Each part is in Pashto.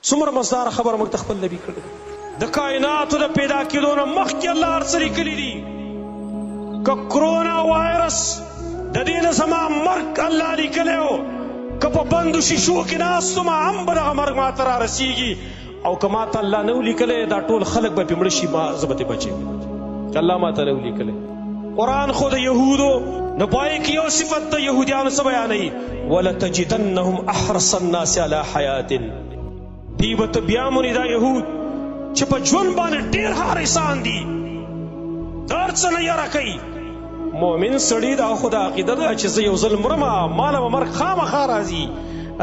څومره مزدار خبره موږ ته خپل نبي کړې د کائناتو د پیدا کېدو نه مخکې الله هر څه لیکلي دي که کرونا وایرس د دې نه زما مرګ الله لیکلی و که په بندو شیشو کې ناست وم هم به دغه مرګ ما ته رارسېږي او که ما ته الله نه و لیکلی دا ټول خلک به پرې مړه شي زه به ترې بچ یم که الله ما ته نه و لیکلی قرآن خو د یهودو نو پای کې یو صفت د یهودیانو څه بیانوي ولتجدنهم احرص الناس على حیات دی به ته بیا مونی دا یهود چې په ژوند باندې ډېر حارسان دي د هر څه نه یاره کوي مؤمن سړي دا خو د عقیده ده چې زه یو ځل مرمه ماله به مرګ خامخا راځي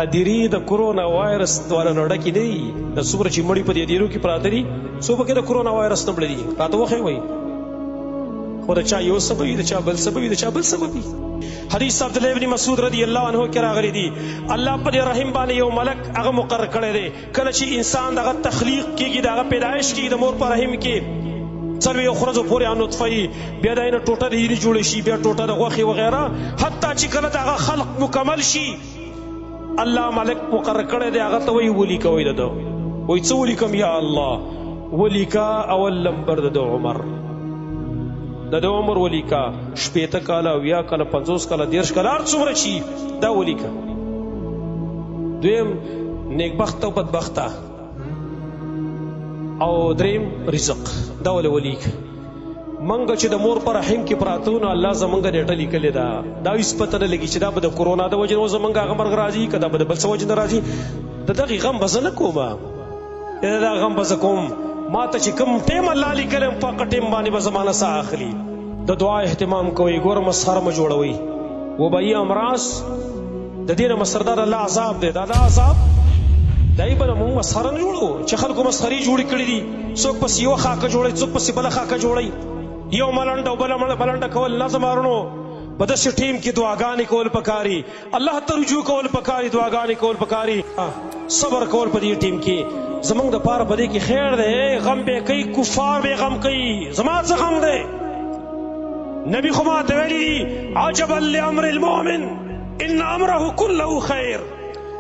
ادیرې د کرونا وایرس والا نړه کې نه دي د څومره چې مړي په دې دیرو کې پراته دي څو پکې د کرونا وایرس نه مړه دي راته وښیئ وایي خو د چا یو سبب وي د چا بل سبب وي د چا بل سبب وي حدیث عبدالله ابن مسعود رضی الله عنه کې راغلی دي الله په دې رحم باندې یو ملک هغه مقرر کړی دی کله چې انسان دغه تخلیق کېږي د هغه پیدایش کېږي د مور په رحم کې څلوېښت ورځو پورې نطفه وي بیا د هغې نه ټوټه د هیلې جوړه شي بیا ټوټه د غوښې وغیره حتی چې کله د هغه خلق مکمل شي الله ملک مقرر کړی دی هغه ته وایي ولیکه وایي د ده وایي څه ولیکم یا الله ولیکه اول نمبر د عمر د عمر ولیکه شپېته کاله اویا کاله 50 کاله 30 کاله هر څومره شي دا ولیکه دویم نیکبخته او بدبخته او دریم رزق دا ولې ولیکه منګه چې د مور په رحم کې پراته وو نو الله زمونږ نیټه لیکلې ده دا هېڅ پته نه لګي چې دا به د کرونا د وجې نه زمونږ هغه مرګ راځي که دا به د بل څه وجې نه راځي د دغې غم به زه نه کوم دا غم به زه کوم ما ته چې کوم ټیم الله لیکلی په هغه ټیم باندې به زما نه ساه اخلي د دعا اهتمام کوئ ګوره مسخره مه جوړوئ وبایي امراض د دې نه مسردار الله عذاب دی دا عذاب دای به نه مونږ مسخره نه جوړو چې خلکو مسخرې جوړې کړي دي څوک پسې یوه خاکه جوړوي څوک پسې بله خاکه جوړوي یو ملنډه او بله ملنډه کول نه زمارنو په داسې ټیم کې دعاګانې کول پکاري الله ته رجوع کول پکاري دعاګانې کول پکاري صبر کول په دې ټیم کې زمونږ د پاره په دې کې خیر دی غم به کوي کفار به غم کوي زما څه غم دی نبی خو ما ته ویلي دي عجبا لامر المؤمن ان امره كله خیر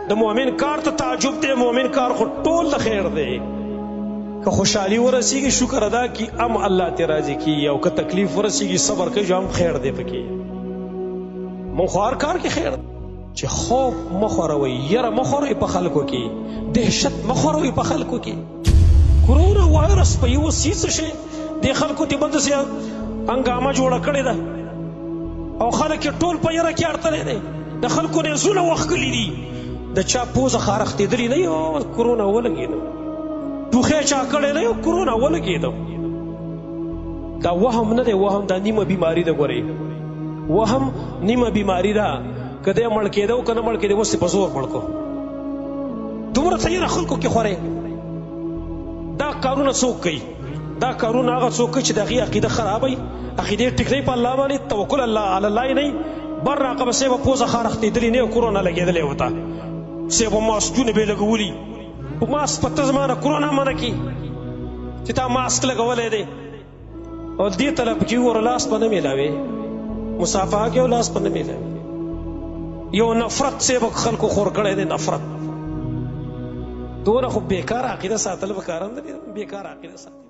د مؤمن کار ته تعجب دی مؤمن کار خو ټول د خیر دی که خوشحالي ورسیږي شکر ادا کی ام الله ته راضي کی او که تکلیف ورسیږي صبر کوي جو هم خیر دی پکې مونږ خو هر کار کې خیر دی چې خوف مه خوروئ یره مه خوروئ په خلکو کې دهشت مه خوروئ په خلکو کې کرونا وایرس په یوه څیز شی دې خلکو ته به داسې هنګامه جوړه کړې ده او خلک یې ټول په یره کې اړتلی دی د خلکو نیزونه وښکلي دي د چا پوزه خارښتېدلې نه یو کرونا ولګېده ټوخی چا کړی نه یو کرونا ولګېده دا وهم نه دی وهم دا نیمه بیماري ده ګورئ وهم نیمه بیماري ده که دی مړ کېده او که نه مړ کېده اوس یې په زور مړ کړو دومره ته یې خلکو کې خورئ دا کارونه څوک کوي دا کارونه هغه څوک کوي چې د هغې عقیده خرابوي عقیدې ټیک نه په الله باندې توکل الله علی الله نه بر راقه به صاحب پوزه خارښتېدلې نه کرونا لګېدلی ورته صاحب ماسکونه به یې لګولي په ماسک په ته زما نه کرونا منه کړي چې تا ماسک لګولی دی او دې طرف کې ور لاس په نه میلاوې مصافحه کې لاس په نه میلاوې یو نفرت صاحب خلکو خور کړی دی نفرت دونه خو بیکار عقیده ساتل پکار نه دی بیکار عقیده ساتل